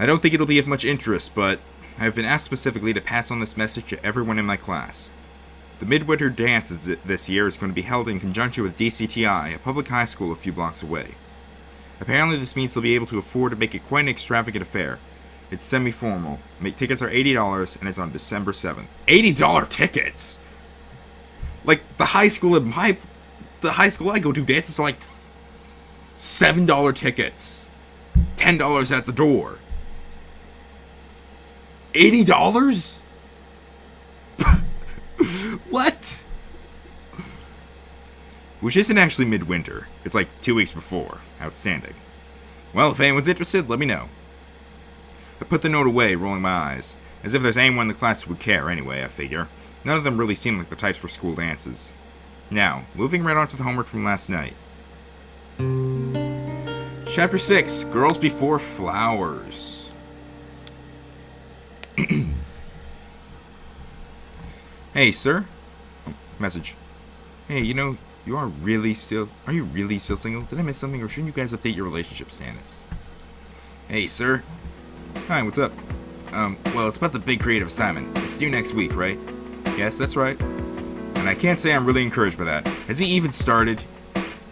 I don't think it'll be of much interest, but I have been asked specifically to pass on this message to everyone in my class. The Midwinter Dance this year is going to be held in conjunction with DCTI, a public high school a few blocks away. Apparently this means they'll be able to afford to make it quite an extravagant affair. It's semi-formal. Tickets are $80 and it's on December 7th. $80 tickets? Like, the high school I go to dances are like $7 tickets. $10 at the door. $80? What? Which isn't actually midwinter. It's like 2 weeks before. Outstanding. Well, if anyone's interested, let me know. I put the note away, rolling my eyes. As if there's anyone in the class who would care anyway, I figure. None of them really seem like the types for school dances. Now, moving right on to the homework from last night. Chapter 6, Girls Before Flowers. Hey, sir. Oh, message. Hey, you know, are you really still single? Did I miss something, or shouldn't you guys update your relationship status? Hey, sir. Hi, what's up? Well, it's about the big creative assignment. It's due next week, right? Yes, that's right. And I can't say I'm really encouraged by that. Has he even started?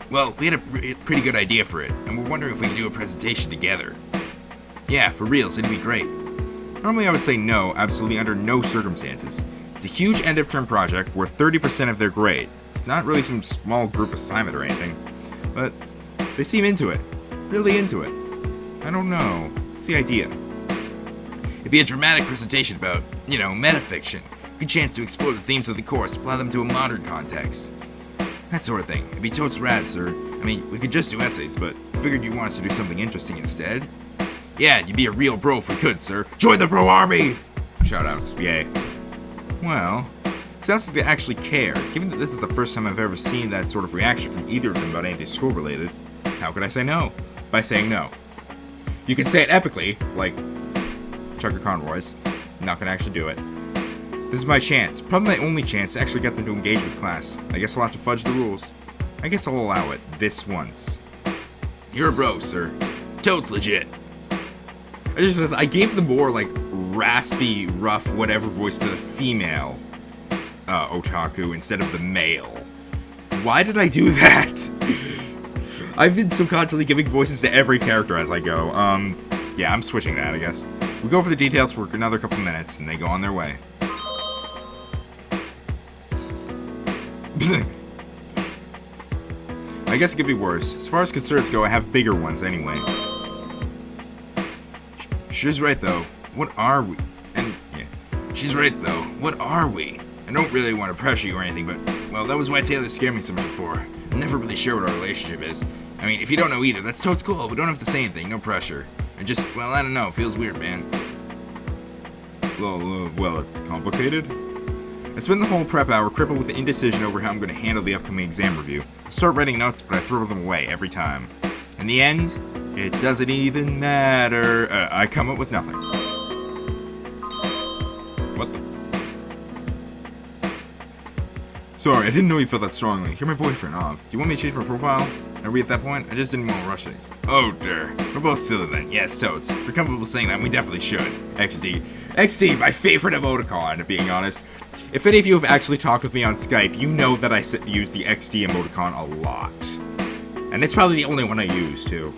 Well, we had a pretty good idea for it, and we're wondering if we could do a presentation together. Yeah, for reals, it'd be great. Normally I would say no, absolutely under no circumstances. It's a huge end-of-term project worth 30% of their grade. It's not really some small group assignment or anything, but they seem into it. Really into it. I don't know. What's the idea? It'd be a dramatic presentation about, metafiction. Good chance to explore the themes of the course, apply them to a modern context. That sort of thing. It'd be totes rad, sir. I mean, we could just do essays, but figured you want us to do something interesting instead. Yeah, you'd be a real bro if we could, sir. Join the bro army! Shoutouts, yay. Well, it sounds like they actually care. Given that this is the first time I've ever seen that sort of reaction from either of them about anything school-related, how could I say no? By saying no. You can say it epically, like Chucker Conroy's. I'm not gonna actually do it. This is my chance, probably my only chance to actually get them to engage with class. I guess I'll have to fudge the rules. I guess I'll allow it, this once. You're a bro, sir. Totes legit. I gave the more, raspy, rough, whatever voice to the female otaku instead of the male. Why did I do that? I've been subconsciously giving voices to every character as I go. Yeah, I'm switching that, I guess. We go over the details for another couple minutes, and they go on their way. I guess it could be worse. As far as concerts go, I have bigger ones anyway. She's right though. What are we? And yeah, she's right though. What are we? I don't really want to pressure you or anything, but well, that was why Taylor scared me so much before. I'm never really sure what our relationship is. I mean, if you don't know either, that's totes cool. We don't have to say anything. No pressure. I just, well, I don't know. It feels weird, man. Well, it's complicated. I spent the whole prep hour crippled with indecision over how I'm going to handle the upcoming exam review. I start writing notes, but I throw them away every time. In the end, it doesn't even matter. I come up with nothing. What the? Sorry, I didn't know you felt that strongly. You're my boyfriend, Do you want me to change my profile? Are we at that point? I just didn't want to rush things. Oh, dear. We're both silly then. Yes, totes. If you're comfortable saying that, we definitely should. XD. XD, my favorite emoticon, to being honest. If any of you have actually talked with me on Skype, you know that I use the XD emoticon a lot. And it's probably the only one I use, too.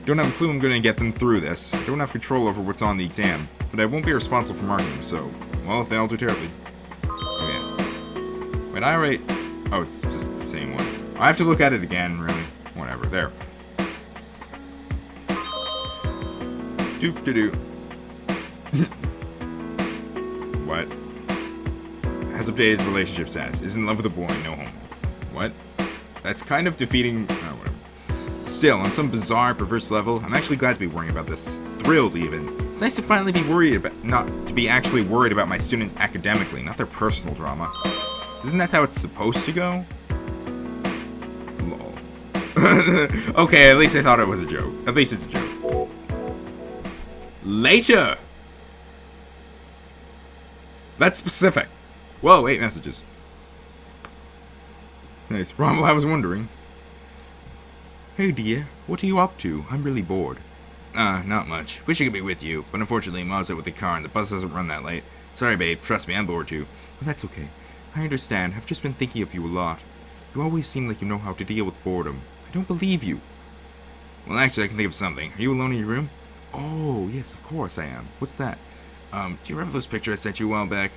Don't have a clue I'm going to get them through this. I don't have control over what's on the exam, but I won't be responsible for marking them, so, well, if they all do terribly. Oh, yeah. Wait, I write... Oh, it's just the same one. I have to look at it again, really. Whatever, there. Doop-de-doo. What? Has updated his relationship status. Is in love with a boy, no homo. What? That's kind of defeating... Oh, whatever. Still, on some bizarre, perverse level, I'm actually glad to be worrying about this. Thrilled, even. It's nice to finally be worried about... Not to be actually worried about my students academically, not their personal drama. Isn't that how it's supposed to go? Lol. Okay, at least I thought it was a joke. At least it's a joke. Later! That's specific. Whoa, 8 messages. Nice. Rommel, I was wondering. Hey dear, what are you up to? I'm really bored. Not much. Wish I could be with you, but unfortunately Mom's out with the car and the bus doesn't run that late. Sorry, babe. Trust me, I'm bored too. Well, that's okay. I understand. I've just been thinking of you a lot. You always seem like you know how to deal with boredom. I don't believe you. Well, actually, I can think of something. Are you alone in your room? Oh, yes, of course I am. What's that? Do you remember those pictures I sent you a while back?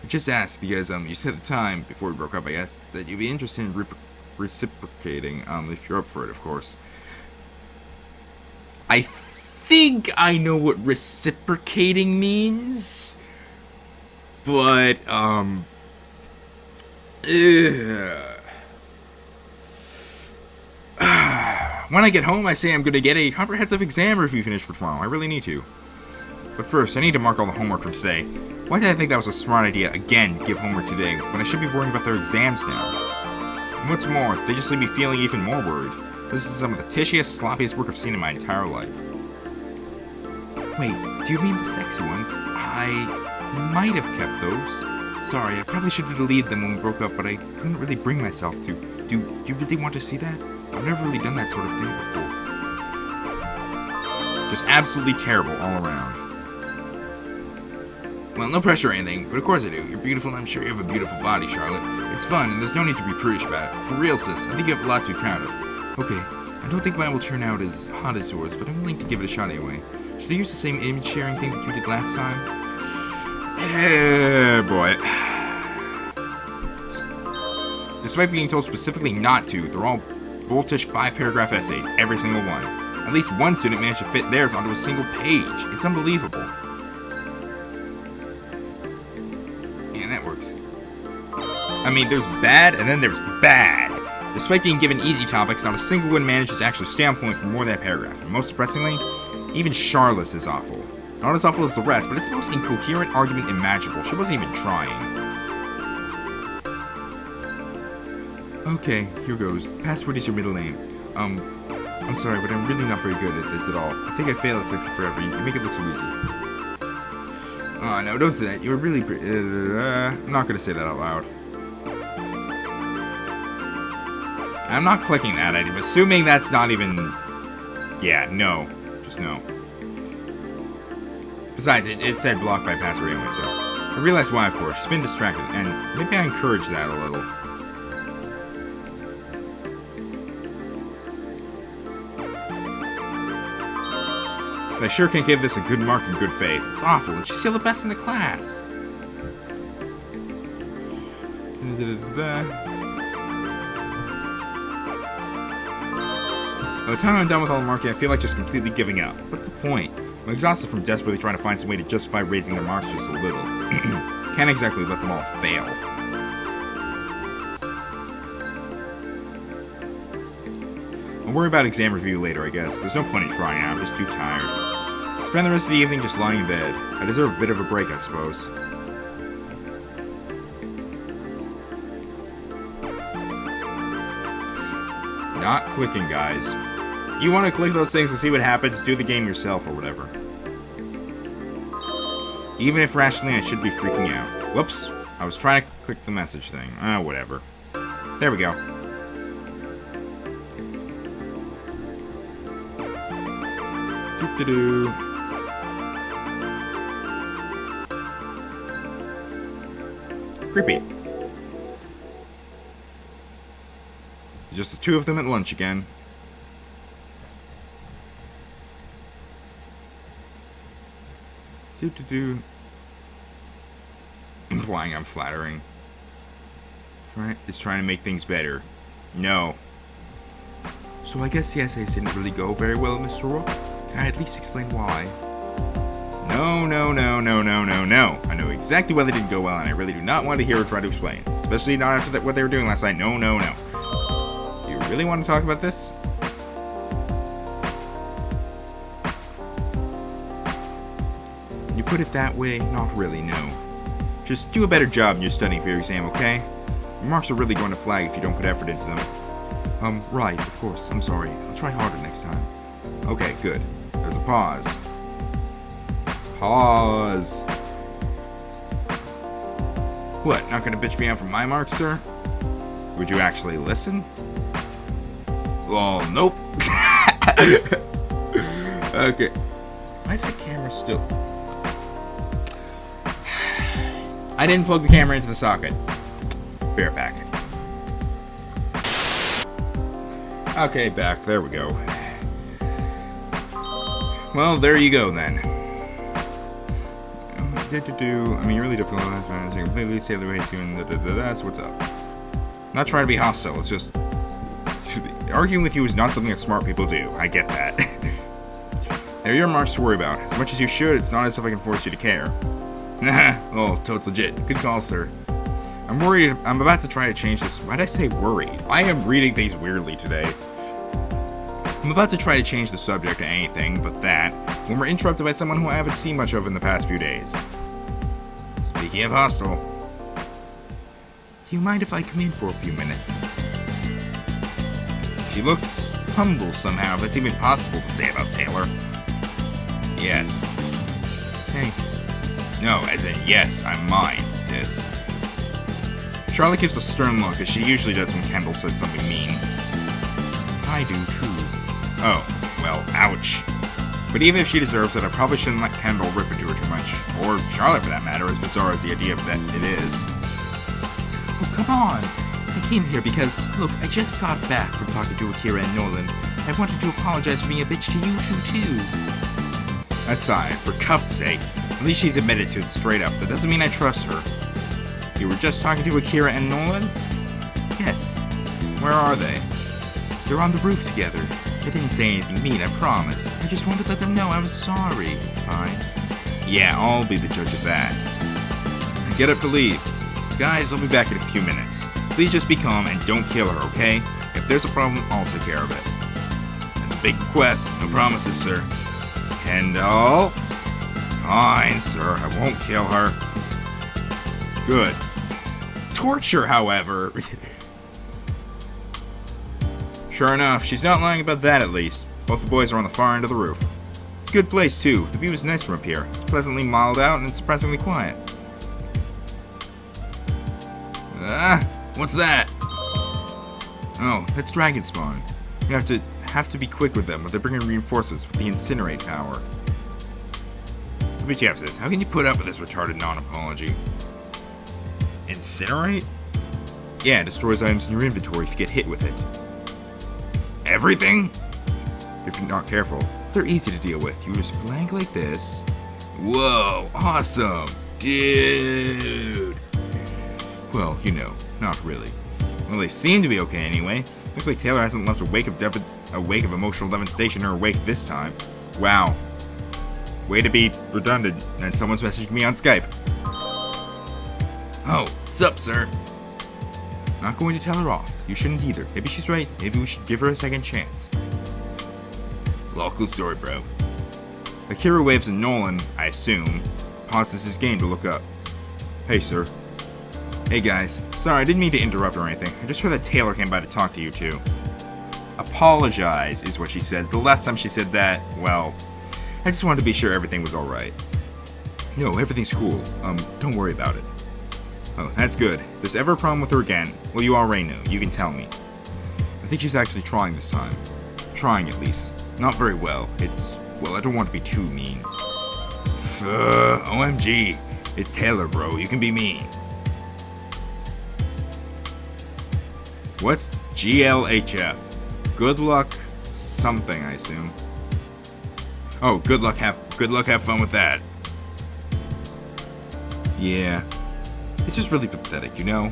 I just asked because, you said at the time, before we broke up, I guess, that you'd be interested in reciprocating, if you're up for it, of course. I think I know what reciprocating means, but, when I get home, I say I'm going to get a comprehensive exam review finished for tomorrow. I really need to. But first, I need to mark all the homework from today. Why did I think that was a smart idea, again, to give homework today, when I should be worrying about their exams now? And what's more, they just leave me feeling even more worried. This is some of the tishiest, sloppiest work I've seen in my entire life. Wait, do you mean the sexy ones? I might have kept those. Sorry, I probably should have deleted them when we broke up, but I couldn't really bring myself to. Do you really want to see that? I've never really done that sort of thing before. Just absolutely terrible all around. Well, no pressure or anything, but of course I do. You're beautiful and I'm sure you have a beautiful body, Charlotte. It's fun and there's no need to be prudish about it. For real, sis, I think you have a lot to be proud of. Okay, I don't think mine will turn out as hot as yours, but I'm willing to give it a shot anyway. Should I use the same image sharing thing that you did last time? Boy. Despite being told specifically not to, they're all boltish 5-paragraph essays, every single one. At least one student managed to fit theirs onto a single page. It's unbelievable. And that works. I mean, there's bad, and then there's bad. Despite being given easy topics, not a single one manages to actually stay on point for more than a paragraph. And most depressingly, even Charlotte's is awful. Not as awful as the rest, but it's the most incoherent argument imaginable. She wasn't even trying. Okay, here goes. The password is your middle name. I'm sorry, but I'm really not very good at this at all. I think I fail at Sexy Forever. You make it look so easy. Oh, no, don't say that. You were really pretty. I'm not gonna say that out loud. I'm not clicking that. I'm assuming that's not even... Yeah, no. Just no. Besides, it said blocked by password anyway, so... I realized why, of course. She's been distracted, and maybe I encouraged that a little. But I sure can't give this a good mark in good faith. It's awful, and she's still the best in the class. By the time I'm done with all the marking, I feel like just completely giving up. What's the point? I'm exhausted from desperately trying to find some way to justify raising their marks just a little. Can't exactly let them all fail. I'll worry about exam review later, I guess. There's no point in trying now. I'm just too tired. Spend the rest of the evening just lying in bed. I deserve a bit of a break, I suppose. Not clicking, guys. You want to click those things and see what happens, do the game yourself or whatever. Even if rationally I should be freaking out. Whoops. I was trying to click the message thing. Whatever. There we go. Doo-doo-doo. Creepy. Just the two of them at lunch again. Do-do-do. Implying I'm flattering. It's trying to make things better. No. So I guess the essays didn't really go very well, Mr. Rook. Can I at least explain why? No, no, no, no, no, no, no. I know exactly why they didn't go well, and I really do not want to hear her try to explain. Especially not after what they were doing last night. No, no, no. You really want to talk about this? When you put it that way, not really, no. Just do a better job in your studying for your exam, okay? Your marks are really going to flag if you don't put effort into them. Right, of course. I'm sorry. I'll try harder next time. Okay, good. There's a pause. Pause. What, not gonna bitch me out for my marks, sir? Would you actually listen? Well, nope. Okay. Why is the camera still... I didn't plug the camera into the socket. Bear back. Okay, back. There we go. Well, there you go then. I mean, you're really difficult. Completely say the way that's what's up. Not trying to be hostile. It's just arguing with you is not something that smart people do. I get that. There are your marks to worry about. As much as you should, it's not as if I can force you to care. Oh, totes legit. Good call, sir. I'm worried. I'm about to try to change this. Why'd I say worried? I am reading things weirdly today. I'm about to try to change the subject to anything but that when we're interrupted by someone who I haven't seen much of in the past few days. Speaking of hostile, do you mind if I come in for a few minutes? She looks humble somehow, if that's even possible to say about Taylor. Yes. Thanks. No, as in, yes, I'm mine, sis. Charlotte gives a stern look, as she usually does when Kendall says something mean. I do, too. Oh, well, ouch. But even if she deserves it, I probably shouldn't let Kendall rip into her too much. Or Charlotte, for that matter, as bizarre as the idea of that it is. Oh, come on. I came here because, look, I just got back from talking to Akira and Nolan. I wanted to apologize for being a bitch to you two, too. I sighed. For Cuff's sake. At least she's admitted to it straight up. That doesn't mean I trust her. You were just talking to Akira and Nolan? Yes. Where are they? They're on the roof together. I didn't say anything mean, I promise. I just wanted to let them know I was sorry. It's fine. Yeah, I'll be the judge of that. Get up to leave. Guys, I'll be back in a few minutes. Please just be calm and don't kill her, okay? If there's a problem, I'll take care of it. That's a big request. No promises, sir. Kendall? Fine, sir. I won't kill her. Good. Torture, however. Sure enough, she's not lying about that at least. Both the boys are on the far end of the roof. It's a good place too. The view is nice from up here. It's pleasantly mild out and it's surprisingly quiet. What's that? Oh, that's dragon spawn. You have to be quick with them, but they're bringing reinforcements with the incinerate power. Jeff says, how can you put up with this retarded non-apology? Incinerate? Yeah, it destroys items in your inventory if you get hit with it. Everything? If you're not careful, they're easy to deal with. You just flank like this. Whoa, awesome, dude. Well, you know, not really. Well, they seem to be okay anyway. Looks like Taylor hasn't left a wake of emotional devastation in her wake this time. Wow. Way to be redundant, and someone's messaging me on Skype. Oh, sup, sir? Not going to tell her off. You shouldn't either. Maybe she's right. Maybe we should give her a second chance. Local story, bro. Akira waves and Nolan, I assume, pauses his game to look up. Hey, sir. Hey, guys. Sorry, I didn't mean to interrupt or anything. I just heard that Taylor came by to talk to you two. Apologize, is what she said. The last time she said that, well, I just wanted to be sure everything was alright. No, everything's cool. Don't worry about it. Oh, that's good. If there's ever a problem with her again, well, you already know. You can tell me. I think she's actually trying this time. Trying, at least. Not very well. Well, I don't want to be too mean. OMG. It's Taylor, bro. You can be mean. What's GLHF? Good luck something, I assume. Oh, good luck, have fun with that. Yeah. It's just really pathetic, you know?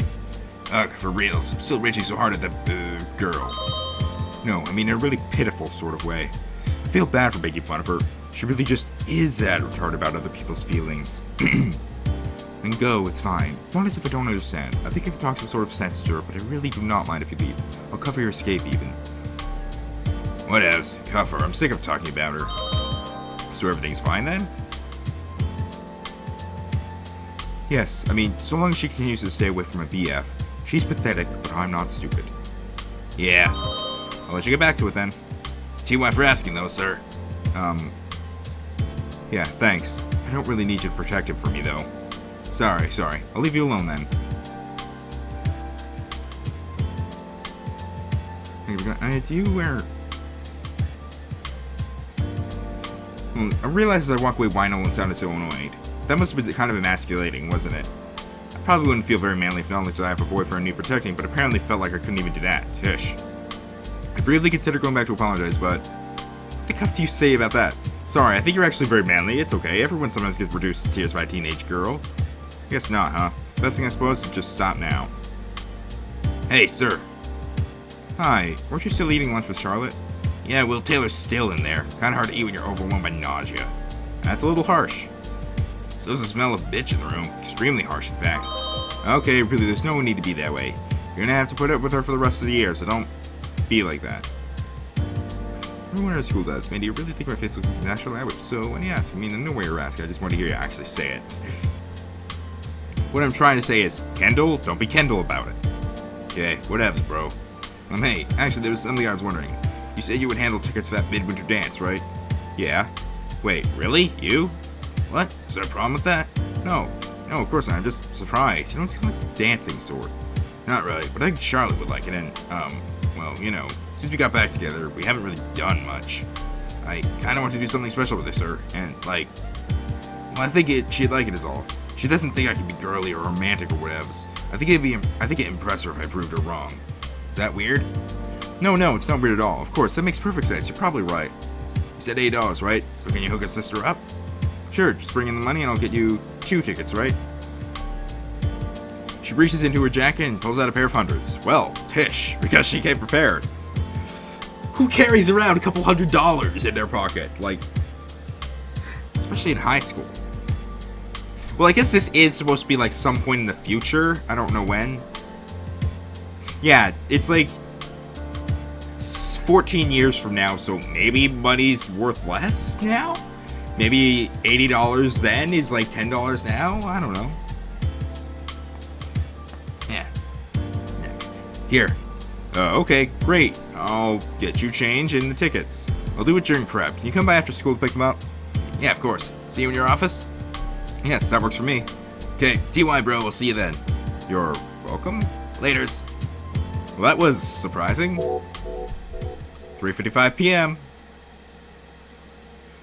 Ugh, for reals. I'm still raging so hard at that girl. No, I mean in a really pitiful sort of way. I feel bad for making fun of her. She really just is that retarded about other people's feelings. And go, it's fine. It's not as if I don't understand. I think I can talk some sort of sense to her, but I really do not mind if you leave. I'll cover your escape even. Whatevs. Cuff her. I'm sick of talking about her. So everything's fine then? Yes, I mean, so long as she continues to stay away from a BF. She's pathetic, but I'm not stupid. Yeah. I'll let you get back to it then. TY for asking though, sir. Yeah, thanks. I don't really need you to protect him for me though. Sorry. I'll leave you alone then. Do you wear... I realized as I walked away why no one sounded so annoyed. That must have been kind of emasculating, wasn't it? I probably wouldn't feel very manly if not only did I have a boyfriend need protecting, but apparently felt like I couldn't even do that. Tish. I briefly considered going back to apologize, but what the cuff do you say about that? Sorry, I think you're actually very manly. It's okay. Everyone sometimes gets reduced to tears by a teenage girl. Guess not, huh? Best thing I suppose is just stop now. Hey, sir. Hi. Weren't you still eating lunch with Charlotte? Yeah, well, Taylor's still in there. Kinda hard to eat when you're overwhelmed by nausea. That's a little harsh. So's the smell of bitch in the room. Extremely harsh, in fact. Okay, really, there's no need to be that way. You're gonna have to put up with her for the rest of the year, so don't be like that. Everyone at our school does. Man, do you really think my face looks like natural language? So, when you ask, I mean, no way you're asking. I just want to hear you actually say it. What I'm trying to say is, Kendall, don't be Kendall about it. Okay, whatevs, bro. Hey, actually, there was something I was wondering. You said you would handle tickets for that midwinter dance, right? Yeah. Wait, really? You? What? Is there a problem with that? No, of course not. I'm just surprised. You don't seem like the dancing sort. Not really, but I think Charlotte would like it, and, well, you know, since we got back together, we haven't really done much. I kinda want to do something special with her, sir, and, like, well, I think she'd like it is all. She doesn't think I can be girly or romantic or whatevs. I think it'd impress her if I proved her wrong. Is that weird? No, it's not weird at all. Of course, that makes perfect sense. You're probably right. You said $8, right? So can you hook a sister up? Sure, just bring in the money and I'll get you 2 tickets, right? She reaches into her jacket and pulls out a pair of hundreds. Well, Tish, because she came prepared. Who carries around a couple $100 in their pocket? Like, especially in high school. Well, I guess this is supposed to be like some point in the future. I don't know when. Yeah, it's like 14 years from now, so maybe money's worth less now? Maybe $80 then is like $10 now? I don't know. Yeah. Here. Okay, great. I'll get you change and the tickets. I'll do it during prep. Can you come by after school to pick them up? Yeah, of course. See you in your office? Yes, that works for me. Okay, TY bro, we'll see you then. You're welcome. Laters. Well, that was surprising. 3:55 p.m.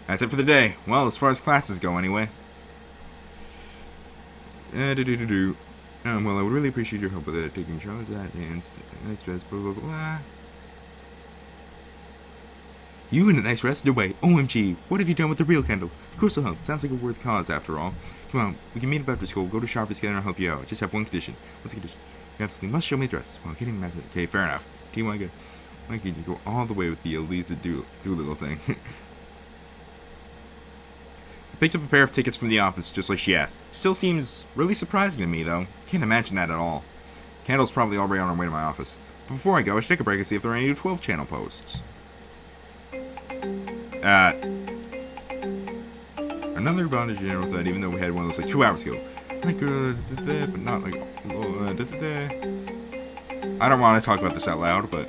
That's it for the day. Well, as far as classes go, anyway. Well, I would really appreciate your help with it. Taking charge of that and nice rest, blah, blah, blah. You in a nice rest? No way. OMG. What have you done with the real Kendall? Of course I'll help. Sounds like a worth cause, after all. Come on, we can meet up after school. Go to Sharpie together and I'll help you out. Just have one condition. What's the condition? You absolutely must show me the dress. Well, can't even imagine. Okay, fair enough. TY good. Why can't you go all the way with the Elisa Doolittle thing? I picked up a pair of tickets from the office, just like she asked. Still seems really surprising to me, though. Can't imagine that at all. Kendall's probably already on her way to my office. But before I go, I should take a break and see if there are any new 12-channel posts. Another bondage general thread, even though we had one of those like 2 hours ago. Like, but not like. I don't want to talk about this out loud, but.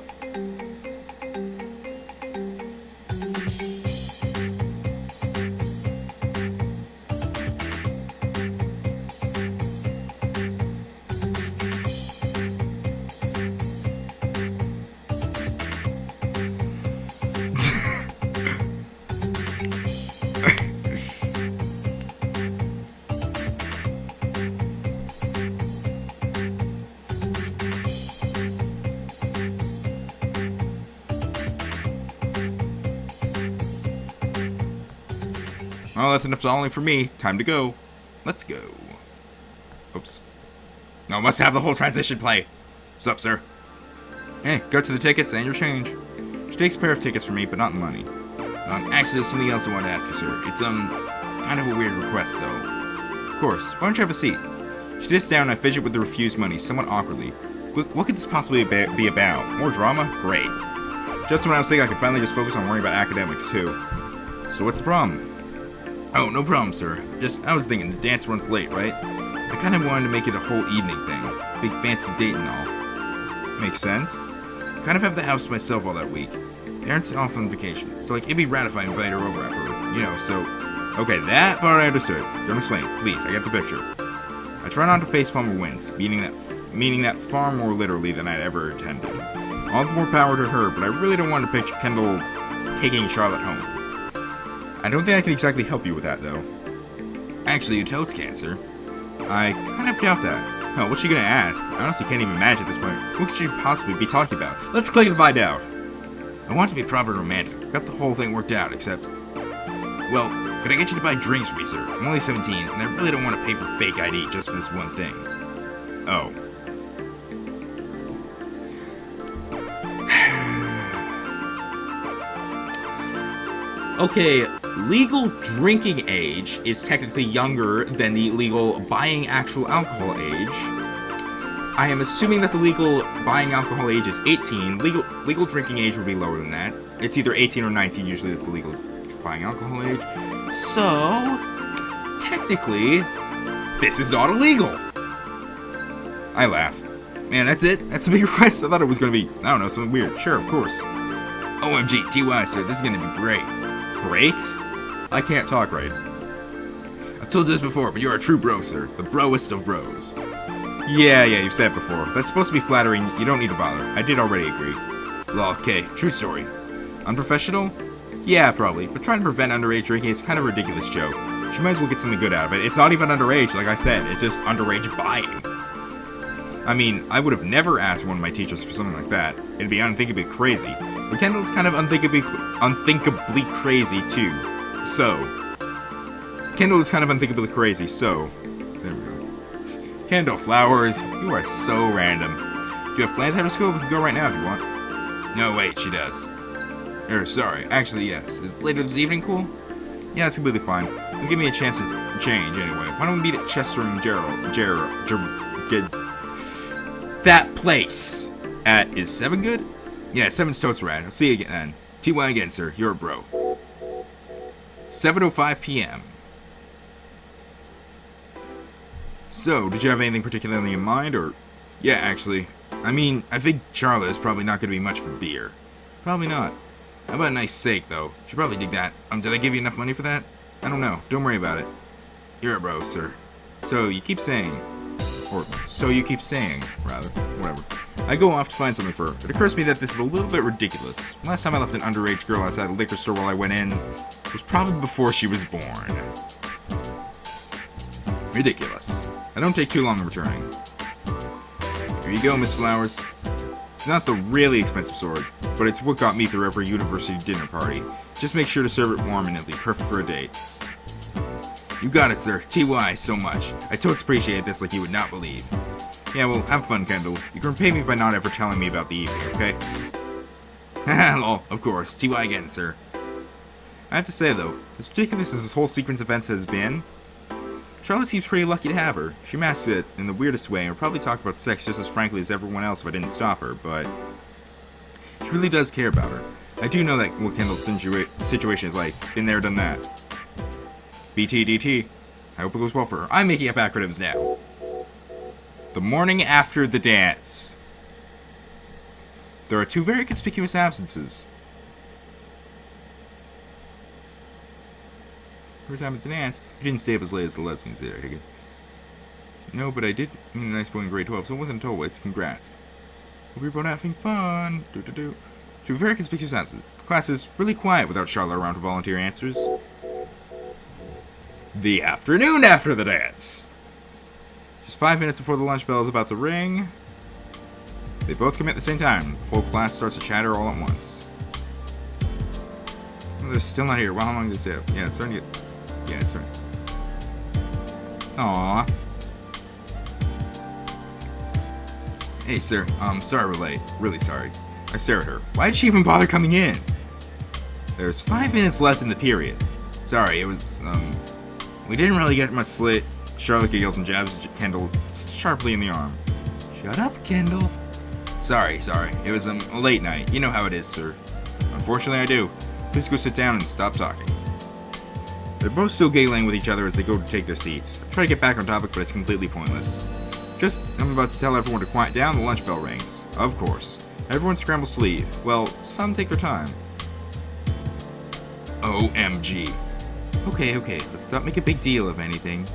Well, that's enough stalling for me. Time to go. Let's go. Oops. No, must have the whole transition play. What's up, sir? Hey, go to the tickets and your change. She takes a pair of tickets from me, but not the money. Actually, there's something else I wanted to ask you, sir. It's, kind of a weird request, though. Of course. Why don't you have a seat? She sits down and I fidget with the refused money, somewhat awkwardly. What could this possibly be about? More drama? Great. Just when I was thinking I could finally just focus on worrying about academics, too. So what's the problem? Oh, no problem, sir. I was thinking, the dance runs late, right? I kind of wanted to make it a whole evening thing. Big fancy date and all. Makes sense. Kind of have the house to myself all that week. Parents off on vacation, so like it'd be rad if I invite her over afterward, you know, so... Okay, that part I understood. Don't explain, please, I get the picture. I try not to facepalm or wince, meaning that far more literally than I'd ever intended. All the more power to her, but I really don't want to picture Kendall taking Charlotte home. I don't think I can exactly help you with that, though. Actually, you totes can, sir. I kind of doubt that. Oh, what's she gonna ask? I honestly can't even imagine at this point. What could she possibly be talking about? Let's click and find out. I want to be proper and romantic. Got the whole thing worked out, except... Well, could I get you to buy drinks for me, sir? I'm only 17, and I really don't want to pay for fake ID just for this one thing. Oh. Okay, legal drinking age is technically younger than the legal buying actual alcohol age. I am assuming that the legal buying alcohol age is 18. Legal drinking age would be lower than that. It's either 18 or 19, usually that's the legal buying alcohol age. So, technically, this is not illegal. I laugh. Man, that's it? That's a big request? I thought it was going to be, I don't know, something weird. Sure, of course. OMG, TY, sir, this is going to be great. Great? I can't talk right. I've told you this before, but you're a true bro, sir. The broest of bros. Yeah, you've said it before. That's supposed to be flattering. You don't need to bother. I did already agree. Well, okay, true story. Unprofessional? Yeah, probably. But trying to prevent underage drinking is kind of a ridiculous joke. She might as well get something good out of it. It's not even underage, like I said. It's just underage buying. I mean, I would have never asked one of my teachers for something like that. It'd be unthinkably crazy. But Kendall's kind of unthinkably crazy, too. So. Kendall is kind of unthinkably crazy, so. There we go. Kendall Flowers, you are so random. Do you have plans after school? We can go right now if you want. No, wait, she does. Sorry. Actually, yes. Is later this evening cool? Yeah, it's completely fine. It'll give me a chance to change anyway. Why don't we meet at Chester and that place. Is 7 good? Yeah, 7's totes rad. I'll see you again. TY again, sir. You're a bro. 7:05 p.m. So, did you have anything particularly in mind, or... Yeah, actually. I mean, I think Charlotte is probably not going to be much for beer. Probably not. How about a nice steak, though? She'd probably dig that. Did I give you enough money for that? I don't know. Don't worry about it. You're a bro, sir. So, you keep saying... Or, so you keep saying, rather. Whatever. I go off to find something for her. It occurs to me that this is a little bit ridiculous. Last time I left an underage girl outside the liquor store while I went in, it was probably before she was born. Ridiculous. I don't take too long in returning. Here you go, Miss Flowers. It's not the really expensive sword, but it's what got me through every university dinner party. Just make sure to serve it warm and it'll be perfect for a date. You got it, sir. TY so much. I totes appreciate this like you would not believe. Yeah, well, have fun, Kendall. You can repay me by not ever telling me about the evening, okay? Haha, lol, of course. TY again, sir. I have to say, though, as ridiculous as this whole sequence of events has been, Charlotte seems pretty lucky to have her. She masks it in the weirdest way and would probably talk about sex just as frankly as everyone else if I didn't stop her, but she really does care about her. I do know that what Kendall's situation is like. Been there, done that. BTDT. I hope it goes well for her. I'm making up acronyms now. The morning after the dance. There are 2 very conspicuous absences. First time at the dance, you didn't stay up as late as the lesbians did, I take it. No, but I did meet a nice boy in grade 12, so it wasn't a total waste. Congrats. Hope you're both having fun. 2 very conspicuous absences. The class is really quiet without Charlotte around to volunteer answers. The afternoon after the dance. Just 5 minutes before the lunch bell is about to ring, they both come at the same time. The whole class starts to chatter all at once. Oh, they're still not here. Well, how long did it take? Yeah, it's starting to get... Yeah, it's starting. Aww. Hey, sir. Sorry we're late. Really sorry. I stare at her. Why did she even bother coming in? There's 5 minutes left in the period. Sorry, it was, we didn't really get much slit. Charlotte giggles and jabs Kendall sharply in the arm. Shut up, Kendall. Sorry. It was, a late night. You know how it is, sir. Unfortunately, I do. Please go sit down and stop talking. They're both still giggling with each other as they go to take their seats. I try to get back on topic, but it's completely pointless. Just, I'm about to tell everyone to quiet down, the lunch bell rings. Of course. Everyone scrambles to leave. Well, some take their time. OMG. Okay, let's not make a big deal of anything.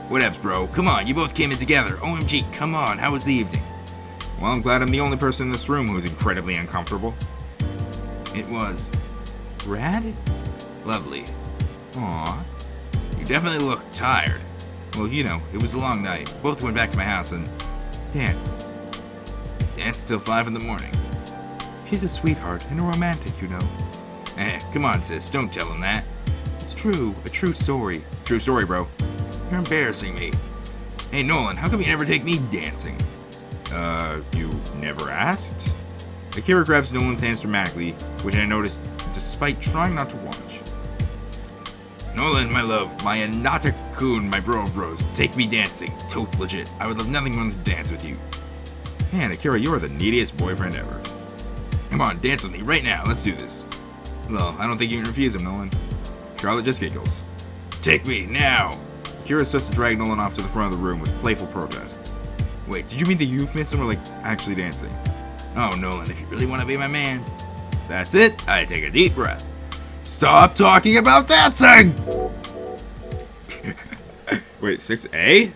Whatevs, bro. Come on, you both came in together. OMG, come on, how was the evening? Well, I'm glad I'm the only person in this room who's incredibly uncomfortable. It was... rad? Lovely. Aw. You definitely look tired. Well, you know, it was a long night. Both went back to my house and danced. Danced till 5 in the morning. She's a sweetheart and a romantic, you know. Come on, sis, don't tell him that. It's true, a true story. True story, bro. You're embarrassing me. Hey, Nolan, how come you never take me dancing? You never asked? Akira grabs Nolan's hands dramatically, which I noticed despite trying not to watch. Nolan, my love, my Anata-kun, my bros, take me dancing. Totes legit. I would love nothing more than to dance with you. Man, Akira, you are the neediest boyfriend ever. Come on, dance with me right now. Let's do this. Well, I don't think you can refuse him, Nolan. Charlotte just giggles. Take me, now! Akira starts to drag Nolan off to the front of the room with playful protests. Wait, did you mean the euphemism or like actually dancing? Oh, Nolan, if you really want to be my man. That's it. I take a deep breath. Stop talking about dancing! Wait, 6A?